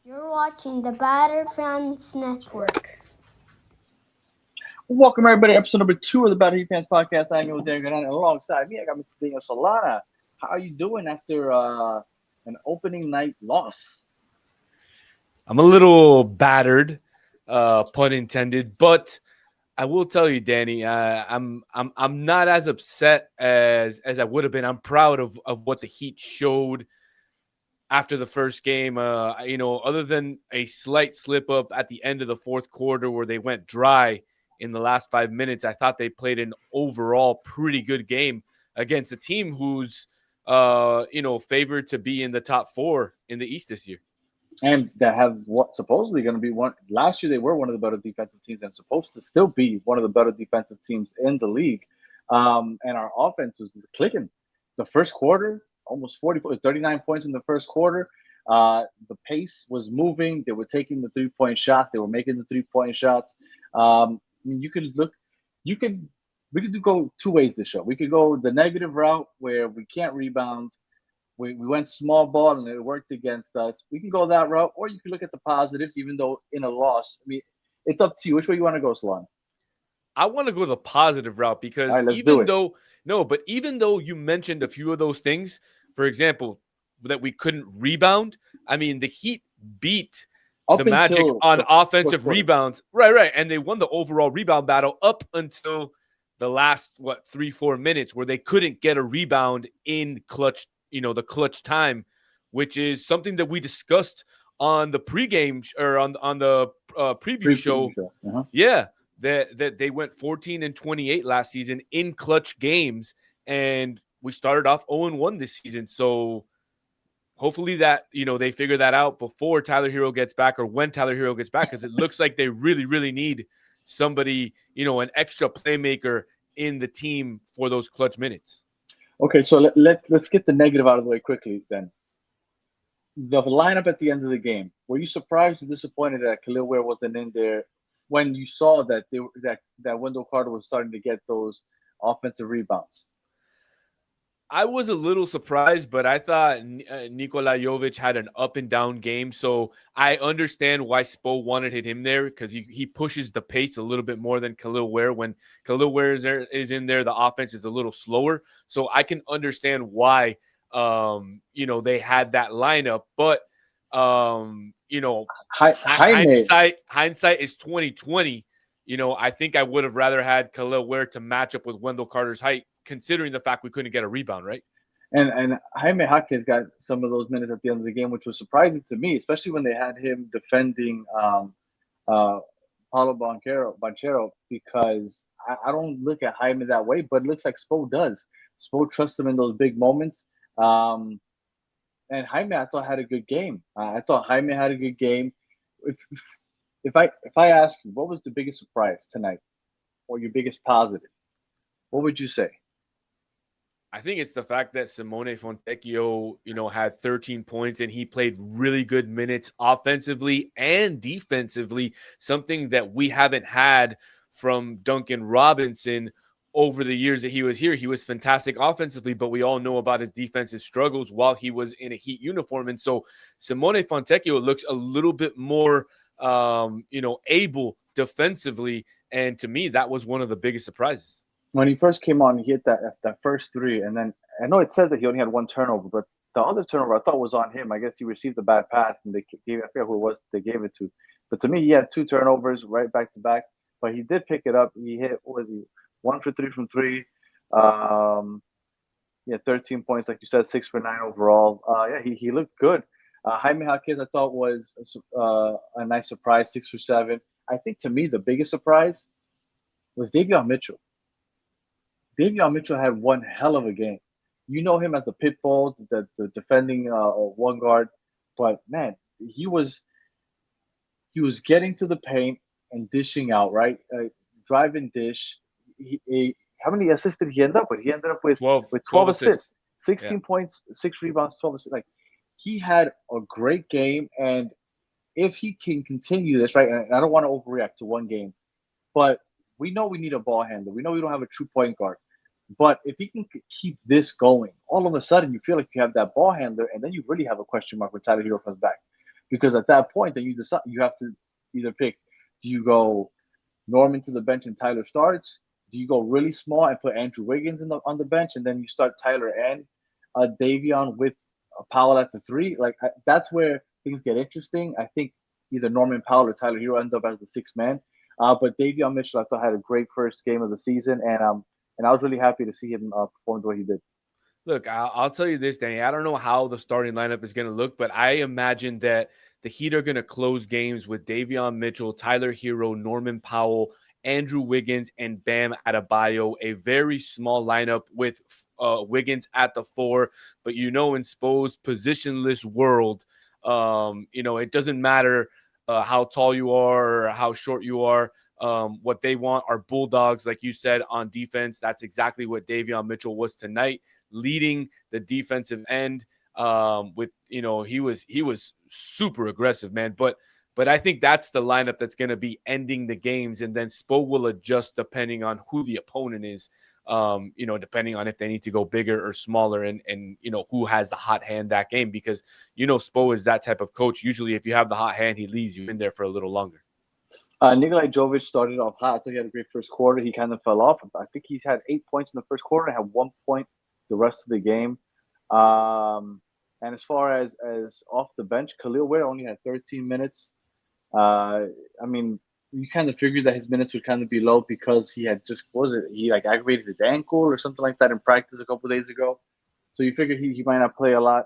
You're watching the Batter Fans Network. Welcome everybody to episode number 2 of the Battle Heat Fans Podcast. I'm your Davion Mitchell, and alongside me I got Mr. Daniel Solana. How are you doing after an opening night loss? I'm a little battered, pun intended, but I will tell you, Danny, I'm not as upset as I would have been. I'm proud of what the Heat showed after the first game. Other than a slight slip up at the end of the fourth quarter where they went dry in the last 5 minutes, I thought they played an overall pretty good game against a team who's favored to be in the top 4 in the East this year. And that have what supposedly going to be one. Last year they were one of the better defensive teams and supposed to still be one of the better defensive teams in the league. And our offense was clicking. The first quarter, almost 39 points in the first quarter. The pace was moving. They were taking the 3-point shots. They were making the 3-point shots. You could look. We could go two ways this show. We could go the negative route where we can't rebound. We went small ball and it worked against us. We can go that route, or you can look at the positives, even though in a loss. I mean, it's up to you. Which way you want to go, Salon? I want to go the positive route because All right, let's do it. even though you mentioned a few of those things, for example, that we couldn't rebound, I mean, the Heat beat the Magic on offensive rebounds. Right. And they won the overall rebound battle up until the last, 3-4 minutes where they couldn't get a rebound in clutch, the clutch time, which is something that we discussed on the pregame or on the preview show. Uh-huh. Yeah. That they went 14-28 last season in clutch games, and we started off 0-1 this season. So hopefully that they figure that out before Tyler Hero gets back, or when Tyler Hero gets back, because it looks like they really, really need somebody, an extra playmaker in the team for those clutch minutes. Okay, so let's get the negative out of the way quickly then. The lineup at the end of the game. Were you surprised or disappointed that Khalil Ware wasn't in there when you saw that that Wendell Carter was starting to get those offensive rebounds? I was a little surprised, but I thought Nikola Jovic had an up and down game. So I understand why Spo wanted him there, because he pushes the pace a little bit more than Khalil Ware. When Khalil Ware is in there, the offense is a little slower. So I can understand why, they had that lineup. But, hindsight is 2020. I think I would have rather had Khalil Ware to match up with Wendell Carter's height, considering the fact we couldn't get a rebound, right? And Jaime Jaquez got some of those minutes at the end of the game, which was surprising to me, especially when they had him defending Paulo Banchero, because I don't look at Jaime that way, but it looks like Spo does. Spo trusts him in those big moments. And Jaime, I thought, had a good game. I thought Jaime had a good game. If I ask you, what was the biggest surprise tonight, or your biggest positive, what would you say? I think it's the fact that Simone Fontecchio, had 13 points and he played really good minutes offensively and defensively, something that we haven't had from Duncan Robinson over the years that he was here. He was fantastic offensively, but we all know about his defensive struggles while he was in a Heat uniform. And so Simone Fontecchio looks a little bit more, able defensively. And to me, that was one of the biggest surprises. When he first came on, he hit that first three, and then I know it says that he only had one turnover, but the other turnover I thought was on him. I guess he received a bad pass, and I forget who it was they gave it to. But to me, he had two turnovers right back to back, but he did pick it up. He hit, what was he, 1 for 3 from three. 13 points, like you said, 6 for 9 overall. He looked good. Jaime Jaquez, I thought, was a nice surprise, 6 for 7. I think to me the biggest surprise was Davion Mitchell. Davion Mitchell had one hell of a game. You know him as the pit bull, the defending one guard, but man, he was getting to the paint and dishing out, right? Drive and dish. How many assists did he end up with? He ended up with 12 assists, 16 points, 6 rebounds, 12 assists. Like, he had a great game, and if he can continue this, right? And I don't want to overreact to one game, but we know we need a ball handler. We know we don't have a true point guard. But if he can keep this going, all of a sudden you feel like you have that ball handler, and then you really have a question mark when Tyler Hero comes back. because at that point, then you have to either pick: do you go Norman to the bench and Tyler starts? Do you go really small and put Andrew Wiggins on the bench and then you start Tyler and Davion with Powell at the three? Like that's where things get interesting. I think either Norman Powell or Tyler Hero end up as the sixth man. But Davion Mitchell, I thought, had a great first game of the season, and I was really happy to see him perform the way he did. Look, I'll tell you this, Danny. I don't know how the starting lineup is going to look, but I imagine that the Heat are going to close games with Davion Mitchell, Tyler Hero, Norman Powell, Andrew Wiggins, and Bam Adebayo. A very small lineup with Wiggins at the four. But in Spo's positionless world, it doesn't matter how tall you are or how short you are. What they want are bulldogs, like you said, on defense. That's exactly what Davion Mitchell was tonight, leading the defensive end. He was super aggressive, man. But I think that's the lineup that's going to be ending the games, and then Spo will adjust depending on who the opponent is. Depending on if they need to go bigger or smaller, and who has the hot hand that game, because Spo is that type of coach. Usually, if you have the hot hand, he leaves you in there for a little longer. Nikolai Jovic started off hot. I thought he had a great first quarter. He kind of fell off. I think he's had 8 points in the first quarter and had 1 point the rest of the game. And as far as off the bench, Khalil Ware only had 13 minutes. You kind of figured that his minutes would kind of be low because he had he aggravated his ankle or something like that in practice a couple of days ago. So you figured he might not play a lot.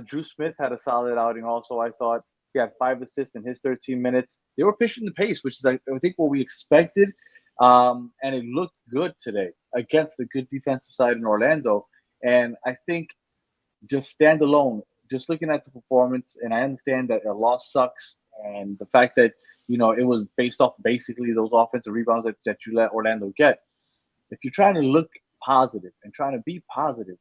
Drew Smith had a solid outing also, I thought. He had 5 assists in his 13 minutes. They were pushing the pace, which is, I think, what we expected. And it looked good today against the good defensive side in Orlando. And I think just standalone, just looking at the performance, and I understand that a loss sucks, and the fact that, it was based off basically those offensive rebounds that you let Orlando get. If you're trying to look positive and trying to be positive,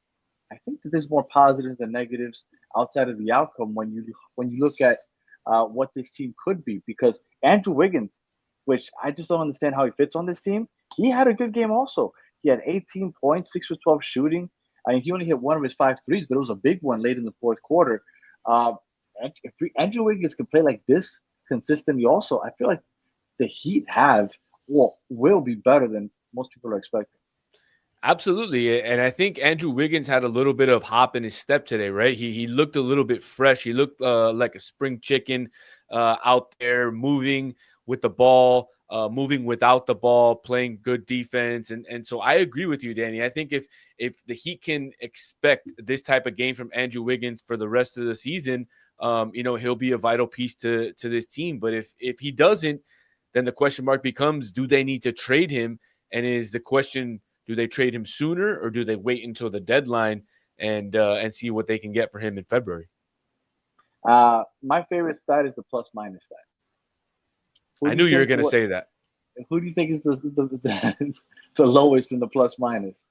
I think that there's more positives than negatives outside of the outcome when you look at what this team could be, because Andrew Wiggins, which I just don't understand how he fits on this team, he had a good game also. He had 18 points, 6 for 12 shooting. I mean, he only hit one of his 5 threes, but it was a big one late in the fourth quarter. If Andrew Wiggins can play like this consistently also, I feel like the Heat will be better than most people are expecting. Absolutely. And I think Andrew Wiggins had a little bit of hop in his step today, right? He looked a little bit fresh. He looked like a spring chicken out there, moving with the ball, moving without the ball, playing good defense. And so I agree with you, Danny. I think if the Heat can expect this type of game from Andrew Wiggins for the rest of the season, he'll be a vital piece to this team. But if he doesn't, then the question mark becomes, do they need to trade him? And is the question, do they trade him sooner, or do they wait until the deadline and see what they can get for him in February? My favorite stat is the plus-minus stat. I knew you were going to say that. Who do you think is the lowest in the plus-minus?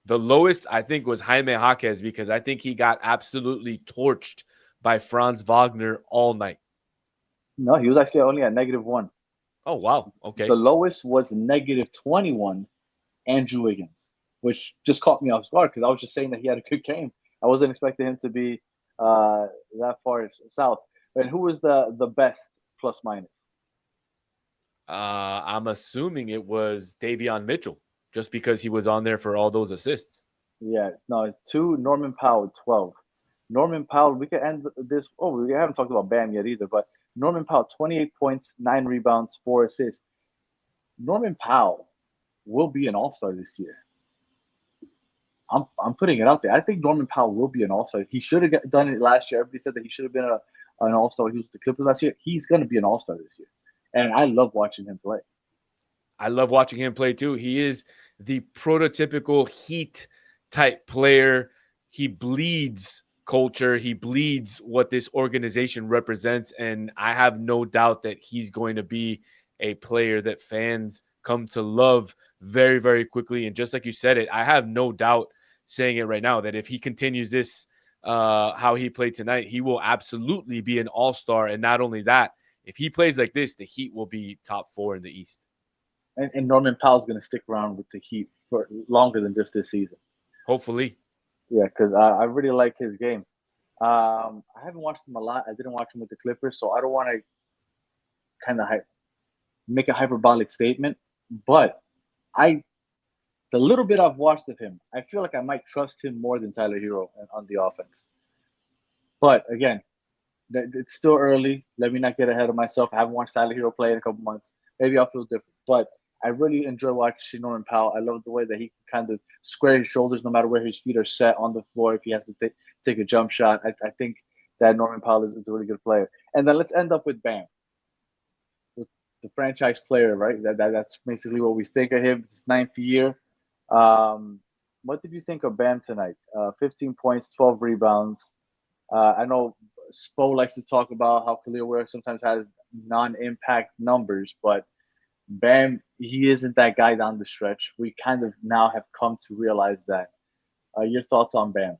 The lowest, I think, was Jaime Jaquez, because I think he got absolutely torched by Franz Wagner all night. No, he was actually only at -1. Oh, wow. Okay. The lowest was -21. Andrew Wiggins, which just caught me off guard because I was just saying that he had a good game. I wasn't expecting him to be that far south. And who was the best plus-minus? I'm assuming it was Davion Mitchell, just because he was on there for all those assists. Yeah, no, it's 2. Norman Powell, 12. Norman Powell, we can end this. Oh, we haven't talked about Bam yet either, but Norman Powell, 28 points, 9 rebounds, 4 assists. Norman Powell will be an all-star this year. I'm putting it out there. I think Norman Powell will be an all-star. He should have done it last year. Everybody said that he should have been an all-star. He was with the Clippers last year. He's going to be an all-star this year. And I love watching him play. I love watching him play too. He is the prototypical Heat type player. He bleeds culture. He bleeds what this organization represents. And I have no doubt that he's going to be a player that fans come to love very, very quickly. And just like you said it, I have no doubt, saying it right now, that if he continues this, how he played tonight, he will absolutely be an all-star. And not only that, if he plays like this, the Heat will be top 4 in the East. And Norman Powell's going to stick around with the Heat for longer than just this season. Hopefully. Yeah, because I really like his game. I haven't watched him a lot. I didn't watch him with the Clippers, so I don't want to kind of make a hyperbolic statement. But I, the little bit I've watched of him, I feel like I might trust him more than Tyler Hero on the offense. But again, it's still early. Let me not get ahead of myself. I haven't watched Tyler Hero play in a couple months. Maybe I'll feel different. But I really enjoy watching Norman Powell. I love the way that he can kind of square his shoulders no matter where his feet are set on the floor if he has to take a jump shot. I think that Norman Powell is a really good player. And then let's end up with Bam, with the franchise player, right? That's basically what we think of him. His ninth year. Um, what did you think of Bam tonight? 15 points, 12 rebounds. I know Spo likes to talk about how Khalil Ware sometimes has non-impact numbers, but Bam, he isn't that guy down the stretch. We kind of now have come to realize that. Your thoughts on Bam?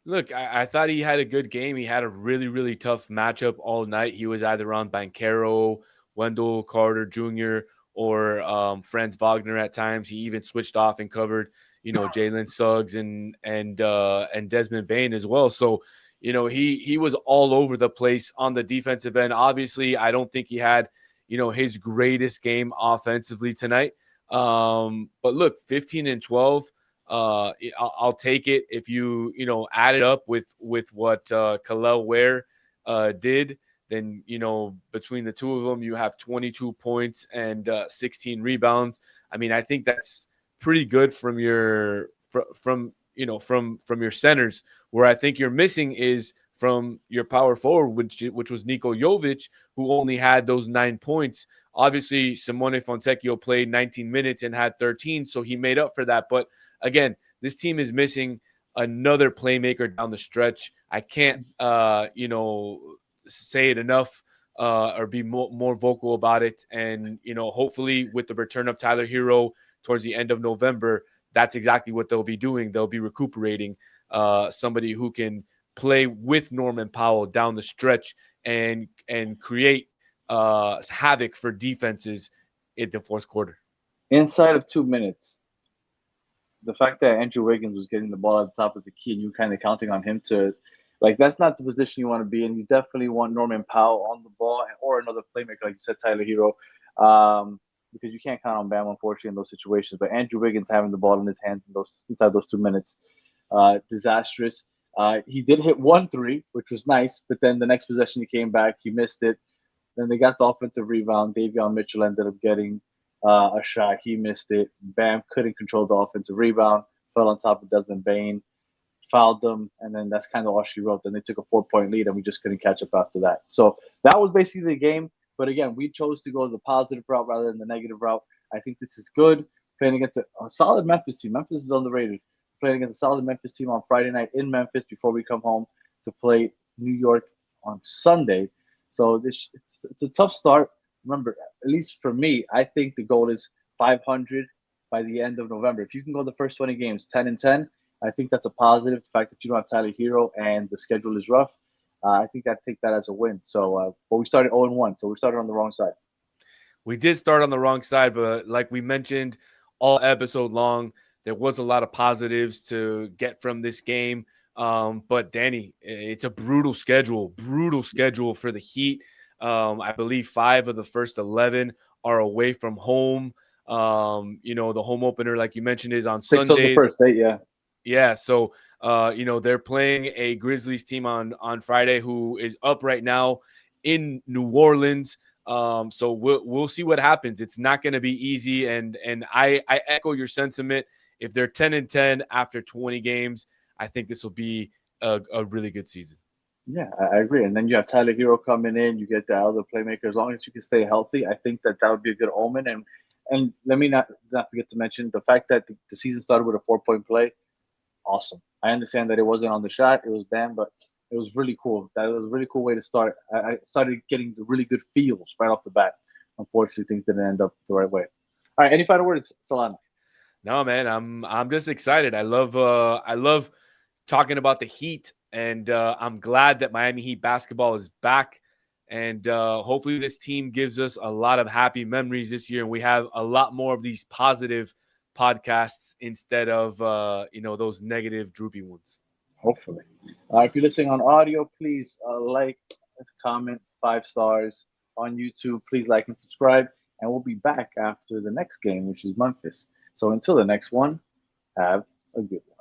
Look, I thought he had a good game. He had a really, really tough matchup all night. He was either on Bankero, Wendell Carter Jr., or Franz Wagner at times. He even switched off and covered, Jalen Suggs and Desmond Bain as well. So, he was all over the place on the defensive end. Obviously, I don't think he had, his greatest game offensively tonight. But look, 15 and 12. I'll take it if add it up with what Khalil Ware did. Then between the two of them, you have 22 points and 16 rebounds. I mean, I think that's pretty good from your from your centers. Where I think you're missing is from your power forward, which was Niko Jovic, who only had those 9 points. Obviously, Simone Fontecchio played 19 minutes and had 13, so he made up for that. But again, this team is missing another playmaker down the stretch. I can't, say it enough or be more vocal about it. And, hopefully with the return of Tyler Hero towards the end of November, that's exactly what they'll be doing. They'll be recuperating somebody who can play with Norman Powell down the stretch and create havoc for defenses in the fourth quarter. Inside of 2 minutes, the fact that Andrew Wiggins was getting the ball at the top of the key and you kind of counting on him to, like, that's not the position you want to be in. You definitely want Norman Powell on the ball or another playmaker, like you said, Tyler Hero, because you can't count on Bam, unfortunately, in those situations. But Andrew Wiggins having the ball in his hands inside those 2 minutes, disastrous. He did hit 1 3, which was nice, but then the next possession he came back, he missed it. Then they got the offensive rebound. Davion Mitchell ended up getting a shot. He missed it. Bam couldn't control the offensive rebound. Fell on top of Desmond Bain, fouled them, and then that's kind of all she wrote. Then they took a 4-point lead, and we just couldn't catch up after that. So that was basically the game. But again, we chose to go the positive route rather than the negative route. I think this is good. Playing against a solid Memphis team. Memphis is underrated. Playing against a solid Memphis team on Friday night in Memphis before we come home to play New York on Sunday. So it's a tough start. Remember, at least for me, I think the goal is 500 by the end of November. If you can go the first 20 games 10-10, I think that's a positive. The fact that you don't have Tyler Hero and the schedule is rough, I think I'd take that as a win. So, but we started 0-1, so we started on the wrong side. We did start on the wrong side, but like we mentioned all episode long, there was a lot of positives to get from this game. But Danny, it's a brutal schedule for the Heat. I believe 5 of the first 11 are away from home. The home opener, like you mentioned, is on 6 Sunday. of the first 8, yeah. Yeah, so they're playing a Grizzlies team on Friday who is up right now in New Orleans. So we'll see what happens. It's not going to be easy, and I echo your sentiment. If they're 10-10 after 20 games, I think this will be a really good season. Yeah, I agree. And then you have Tyler Hero coming in. You get the other playmaker. As long as you can stay healthy, I think that would be a good omen. And let me not forget to mention the fact that the season started with a 4-point play. Awesome. I understand that it wasn't on the shot. It was banned, but it was really cool. That was a really cool way to start. I started getting the really good feels right off the bat. Unfortunately, things didn't end up the right way. All right. Any final words, Solana? No, man, I'm just excited. I love talking about the Heat, and I'm glad that Miami Heat basketball is back. And hopefully this team gives us a lot of happy memories this year, and we have a lot more of these positive podcasts instead of those negative, droopy ones. Hopefully. If you're listening on audio, please like, comment, 5 stars on YouTube. Please like and subscribe. And we'll be back after the next game, which is Memphis. So until the next one, have a good one.